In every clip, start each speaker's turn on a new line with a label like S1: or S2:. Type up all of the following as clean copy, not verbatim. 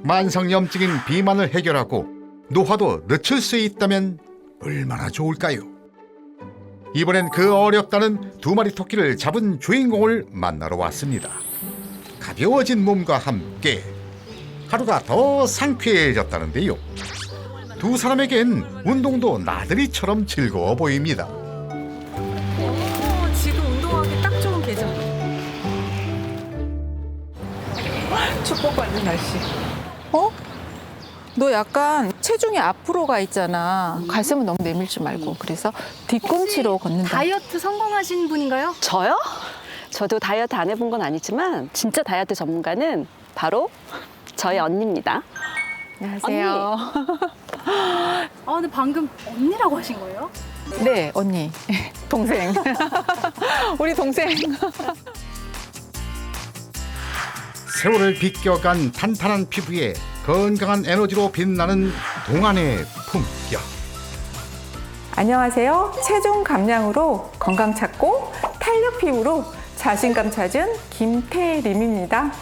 S1: 만성염증인 비만을 해결하고 노화도 늦출 수 있다면 얼마나 좋을까요? 이번엔 그 어렵다는 두 마리 토끼를 잡은 주인공을 만나러 왔습니다. 가벼워진 몸과 함께 하루가 더 상쾌해졌다는데요. 두 사람에겐 운동도 나들이처럼 즐거워 보입니다.
S2: 지금 운동하기 딱 좋은 계절. 축복받는 날씨.
S3: 너 약간 체중이 앞으로 가 있잖아. 가슴은 너무 내밀지 말고. 그래서 뒤꿈치로 걷는다.
S2: 다이어트 성공하신 분인가요?
S4: 저요? 저도 다이어트 안 해본 건 아니지만 진짜 다이어트 전문가는 바로 저희 언니입니다.
S3: 안녕하세요.
S2: 근데 방금 언니라고 하신 거예요?
S3: 네, 언니. 동생. 우리 동생.
S1: 세월을 비껴간 탄탄한 피부에 건강한 에너지로 빛나는 동안의 품격.
S3: 안녕하세요. 체중 감량으로 건강 찾고 탄력 피부로 자신감 찾은 김태림입니다.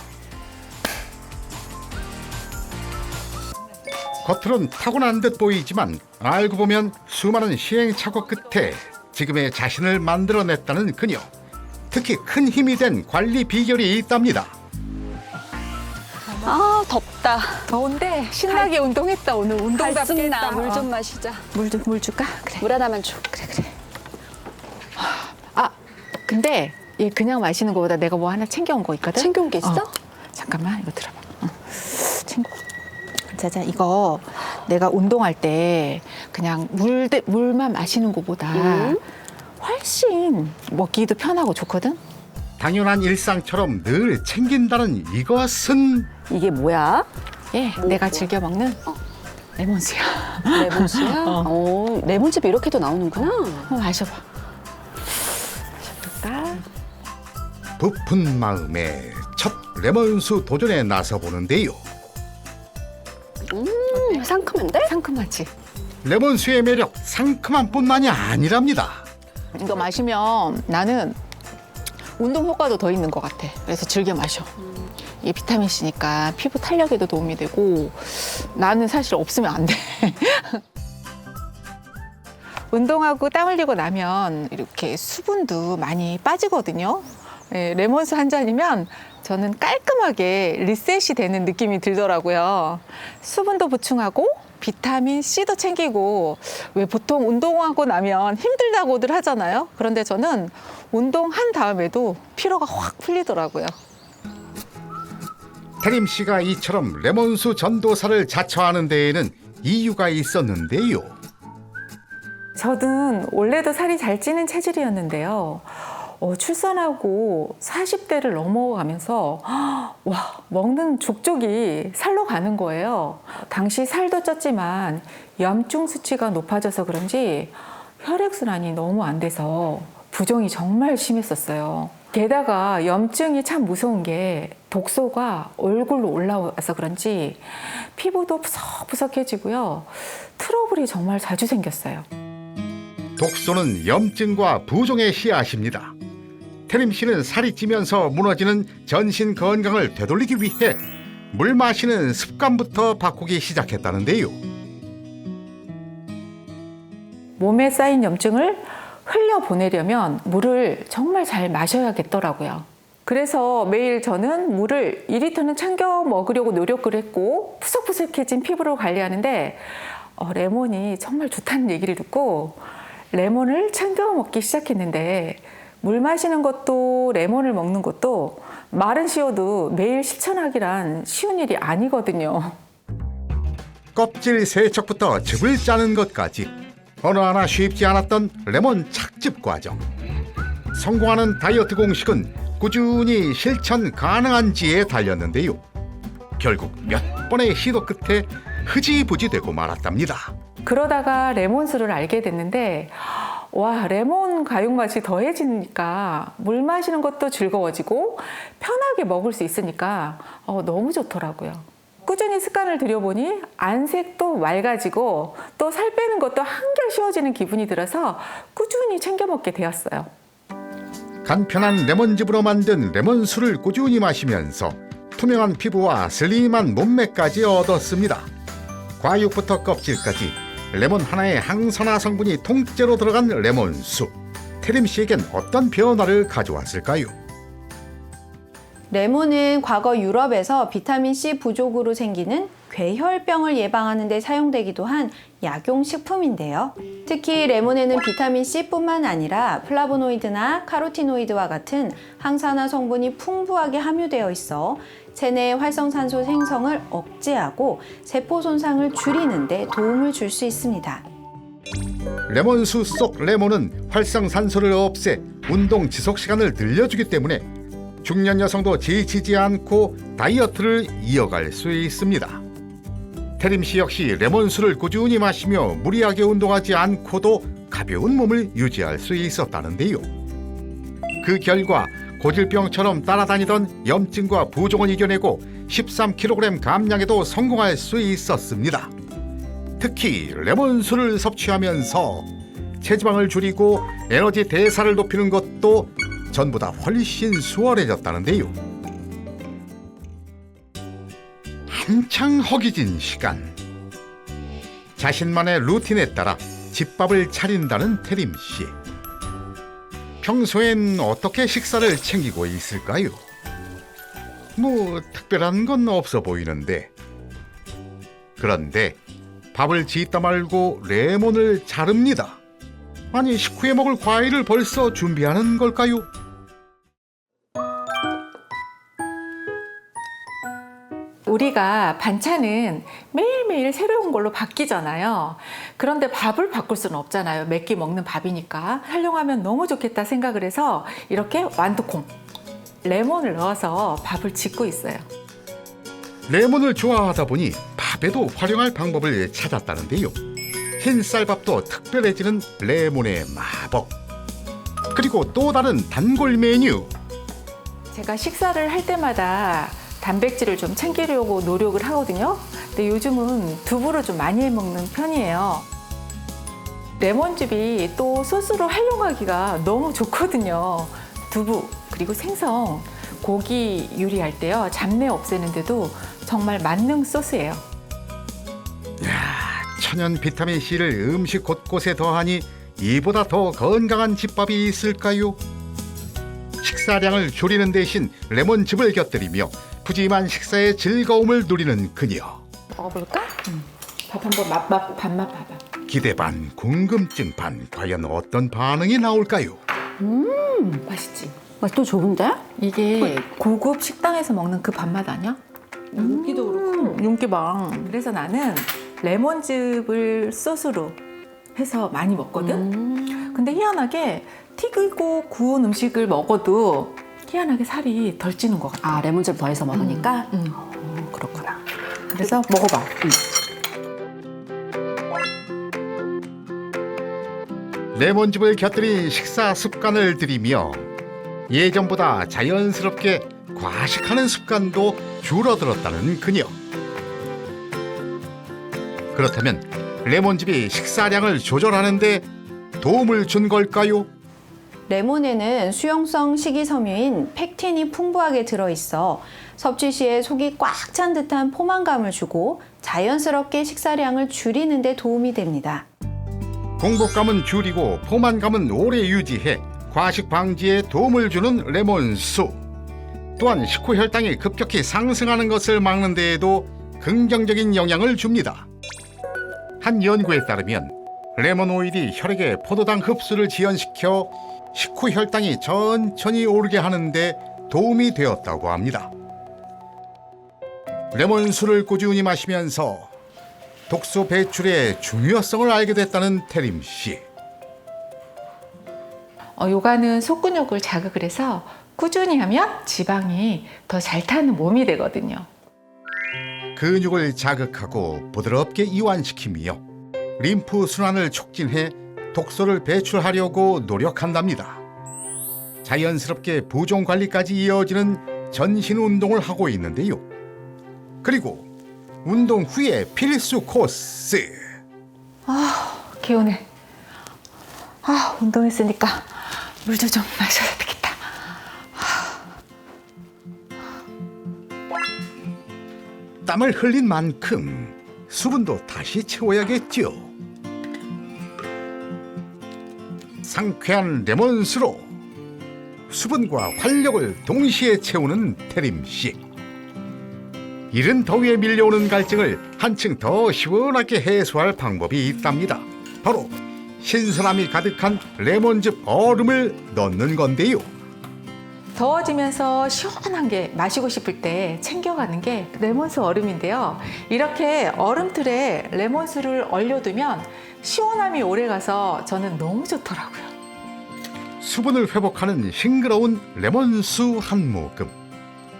S1: 겉으론 타고난 듯 보이지만 알고 보면 수많은 시행착오 끝에 지금의 자신을 만들어냈다는 그녀. 특히 큰 힘이 된 관리 비결이 있답니다.
S4: 아, 덥다.
S3: 더운데 신나게 운동했다. 오늘 운동답게
S4: 갈증나.
S3: 했다.
S4: 물 좀 마시자.
S3: 물 줄까? 그래.
S4: 물 하나만 줘. 그래.
S3: 아, 근데 얘 그냥 마시는 거보다 내가 뭐 하나 챙겨온 거 있거든?
S4: 챙겨온 게 있어?
S3: 잠깐만, 이거 들어봐. 챙겨. 자자, 이거 내가 운동할 때 그냥 물만 마시는 것보다 훨씬 먹기도 편하고 좋거든?
S1: 당연한 일상처럼 늘 챙긴다는 이것은
S4: 이게 뭐야?
S3: 예, 내가 즐겨 먹는 레몬수야.
S4: 레몬수야? 레몬즙이 이렇게도 나오는구나.
S3: 마셔봐. 마셔볼까?
S1: 부푼 마음에 첫 레몬수 도전에 나서 보는데요.
S4: 상큼한데?
S3: 상큼하지?
S1: 레몬수의 매력 상큼한 뿐만이 아니랍니다.
S3: 이거 마시면 나는 운동 효과도 더 있는 것 같아. 그래서 즐겨 마셔. 이게 비타민 C니까 피부 탄력에도 도움이 되고 나는 사실 없으면 안 돼. 운동하고 땀 흘리고 나면 이렇게 수분도 많이 빠지거든요. 네, 레몬수 한 잔이면 저는 깔끔하게 리셋이 되는 느낌이 들더라고요. 수분도 보충하고 비타민 C도 챙기고 왜 보통 운동하고 나면 힘들다고들 하잖아요. 그런데 저는 운동한 다음에도 피로가 확 풀리더라고요.
S1: 태림 씨가 이처럼 레몬수 전도사를 자처하는 데에는 이유가 있었는데요.
S3: 저는 원래도 살이 잘 찌는 체질이었는데요. 출산하고 40대를 넘어가면서 와, 먹는 족족이 살로 가는 거예요. 당시 살도 쪘지만 염증 수치가 높아져서 그런지 혈액순환이 너무 안 돼서 부종이 정말 심했었어요. 게다가 염증이 참 무서운 게 독소가 얼굴로 올라와서 그런지 피부도 푸석푸석해지고요. 트러블이 정말 자주 생겼어요.
S1: 독소는 염증과 부종의 씨앗입니다. 태림 씨는 살이 찌면서 무너지는 전신 건강을 되돌리기 위해 물 마시는 습관부터 바꾸기 시작했다는데요.
S3: 몸에 쌓인 염증을 흘려보내려면 물을 정말 잘 마셔야겠더라고요. 그래서 매일 저는 물을 2리터는 챙겨 먹으려고 노력을 했고 푸석푸석해진 피부를 관리하는데 레몬이 정말 좋다는 얘기를 듣고 레몬을 챙겨 먹기 시작했는데 물 마시는 것도 레몬을 먹는 것도 말은 쉬워도 매일 실천하기란 쉬운 일이 아니거든요.
S1: 껍질 세척부터 즙을 짜는 것까지 어느 하나 쉽지 않았던 레몬 착즙 과정. 성공하는 다이어트 공식은 꾸준히 실천 가능한지에 달렸는데요. 결국 몇 번의 시도 끝에 흐지부지 되고 말았답니다.
S3: 그러다가 레몬수를 알게 됐는데 와, 레몬 과육 맛이 더해지니까 물 마시는 것도 즐거워지고 편하게 먹을 수 있으니까 너무 좋더라고요. 꾸준히 습관을 들여보니 안색도 맑아지고 또 살 빼는 것도 한결 쉬워지는 기분이 들어서 꾸준히 챙겨 먹게 되었어요.
S1: 간편한 레몬즙으로 만든 레몬수를 꾸준히 마시면서 투명한 피부와 슬림한 몸매까지 얻었습니다. 과육부터 껍질까지 레몬 하나에 항산화 성분이 통째로 들어간 레몬수. 태림 씨에겐 어떤 변화를 가져왔을까요?
S5: 레몬은 과거 유럽에서 비타민C 부족으로 생기는 괴혈병을 예방하는 데 사용되기도 한 약용식품인데요. 특히 레몬에는 비타민C뿐만 아니라 플라보노이드나 카로티노이드와 같은 항산화 성분이 풍부하게 함유되어 있어 체내 활성산소 생성을 억제하고 세포 손상을 줄이는 데 도움을 줄 수 있습니다.
S1: 레몬수 속 레몬은 활성산소를 없애 운동 지속 시간을 늘려주기 때문에 중년 여성도 지치지 않고 다이어트를 이어갈 수 있습니다. 태림 씨 역시 레몬수를 꾸준히 마시며 무리하게 운동하지 않고도 가벼운 몸을 유지할 수 있었다는데요. 그 결과 고질병처럼 따라다니던 염증과 부종을 이겨내고 13kg 감량에도 성공할 수 있었습니다. 특히 레몬수를 섭취하면서 체지방을 줄이고 에너지 대사를 높이는 것도 전보다 훨씬 수월해졌다는데요. 한창 허기진 시간, 자신만의 루틴에 따라 집밥을 차린다는 태림 씨. 평소엔 어떻게 식사를 챙기고 있을까요? 뭐 특별한 건 없어 보이는데, 그런데 밥을 짓다 말고 레몬을 자릅니다. 아니, 식후에 먹을 과일을 벌써 준비하는 걸까요?
S3: 우리가 반찬은 매일매일 새로운 걸로 바뀌잖아요. 그런데 밥을 바꿀 수는 없잖아요. 몇 끼 먹는 밥이니까. 활용하면 너무 좋겠다 생각을 해서 이렇게 완두콩, 레몬을 넣어서 밥을 짓고 있어요.
S1: 레몬을 좋아하다 보니 밥에도 활용할 방법을 찾았다는데요. 흰쌀밥도 특별해지는 레몬의 마법. 그리고 또 다른 단골 메뉴.
S3: 제가 식사를 할 때마다 단백질을 좀 챙기려고 노력을 하거든요. 근데 요즘은 두부를 좀 많이 해 먹는 편이에요. 레몬즙이 또 소스로 활용하기가 너무 좋거든요. 두부 그리고 생선, 고기 요리할 때요, 잡내 없애는데도 정말 만능 소스예요.
S1: 천연 비타민 C를 음식 곳곳에 더하니 이보다 더 건강한 집밥이 있을까요? 식사량을 줄이는 대신 레몬즙을 곁들이며 푸짐한 식사의 즐거움을 누리는 그녀.
S3: 먹어볼까? 밥 한번 맛 봐봐.
S1: 기대 반 궁금증 반, 과연 어떤 반응이 나올까요?
S3: 맛있지?
S4: 맛도 좋은데?
S3: 이게 고급 식당에서 먹는 그 밥맛 아니야? 윤기도 그렇고 윤기방. 그래서 나는 레몬즙을 소스로 해서 많이 먹거든. 근데 희한하게 튀기고 구운 음식을 먹어도 희한하게 살이 덜 찌는 것 같아.
S4: 아, 레몬즙 더해서 먹으니까?
S3: 그렇구나. 그래서 먹어봐.
S1: 레몬즙을 곁들인 식사 습관을 들이며 예전보다 자연스럽게 과식하는 습관도 줄어들었다는 그녀. 그렇다면 레몬즙이 식사량을 조절하는 데 도움을 준 걸까요?
S5: 레몬에는 수용성 식이섬유인 펙틴이 풍부하게 들어있어 섭취 시에 속이 꽉 찬 듯한 포만감을 주고 자연스럽게 식사량을 줄이는 데 도움이 됩니다.
S1: 공복감은 줄이고 포만감은 오래 유지해 과식 방지에 도움을 주는 레몬수. 또한 식후 혈당이 급격히 상승하는 것을 막는 데에도 긍정적인 영향을 줍니다. 한 연구에 따르면 레몬 오일이 혈액의 포도당 흡수를 지연시켜 식후 혈당이 천천히 오르게 하는데 도움이 되었다고 합니다. 레몬수를 꾸준히 마시면서 독소 배출의 중요성을 알게 됐다는 태림 씨.
S3: 요가는 속근육을 자극을 해서 꾸준히 하면 지방이 더 잘 타는 몸이 되거든요.
S1: 근육을 자극하고 부드럽게 이완시키며 림프 순환을 촉진해 독소를 배출하려고 노력한답니다. 자연스럽게 부종 관리까지 이어지는 전신 운동을 하고 있는데요. 그리고 운동 후에 필수 코스.
S3: 개운해. 운동했으니까 물도 좀 마셔야 되겠다.
S1: 땀을 흘린 만큼 수분도 다시 채워야겠죠. 상쾌한 레몬수로 수분과 활력을 동시에 채우는 태림씨. 이른 더위에 밀려오는 갈증을 한층 더 시원하게 해소할 방법이 있답니다. 바로 신선함이 가득한 레몬즙 얼음을 넣는 건데요.
S3: 더워지면서 시원한 게 마시고 싶을 때 챙겨가는 게 레몬수 얼음인데요. 이렇게 얼음틀에 레몬수를 얼려두면 시원함이 오래가서 저는 너무 좋더라고요.
S1: 수분을 회복하는 싱그러운 레몬수 한 모금.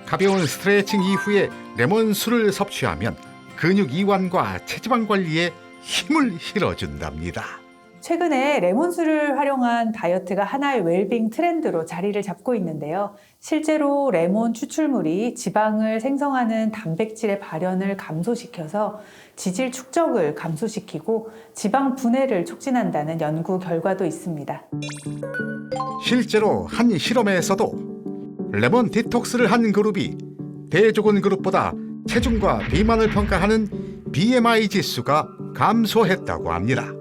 S1: 가벼운 스트레칭 이후에 레몬수를 섭취하면 근육 이완과 체지방 관리에 힘을 실어준답니다.
S6: 최근에 레몬수를 활용한 다이어트가 하나의 웰빙 트렌드로 자리를 잡고 있는데요. 실제로 레몬 추출물이 지방을 생성하는 단백질의 발현을 감소시켜서 지질 축적을 감소시키고 지방 분해를 촉진한다는 연구 결과도 있습니다.
S1: 실제로 한 실험에서도 레몬 디톡스를 한 그룹이 대조군 그룹보다 체중과 비만을 평가하는 BMI 지수가 감소했다고 합니다.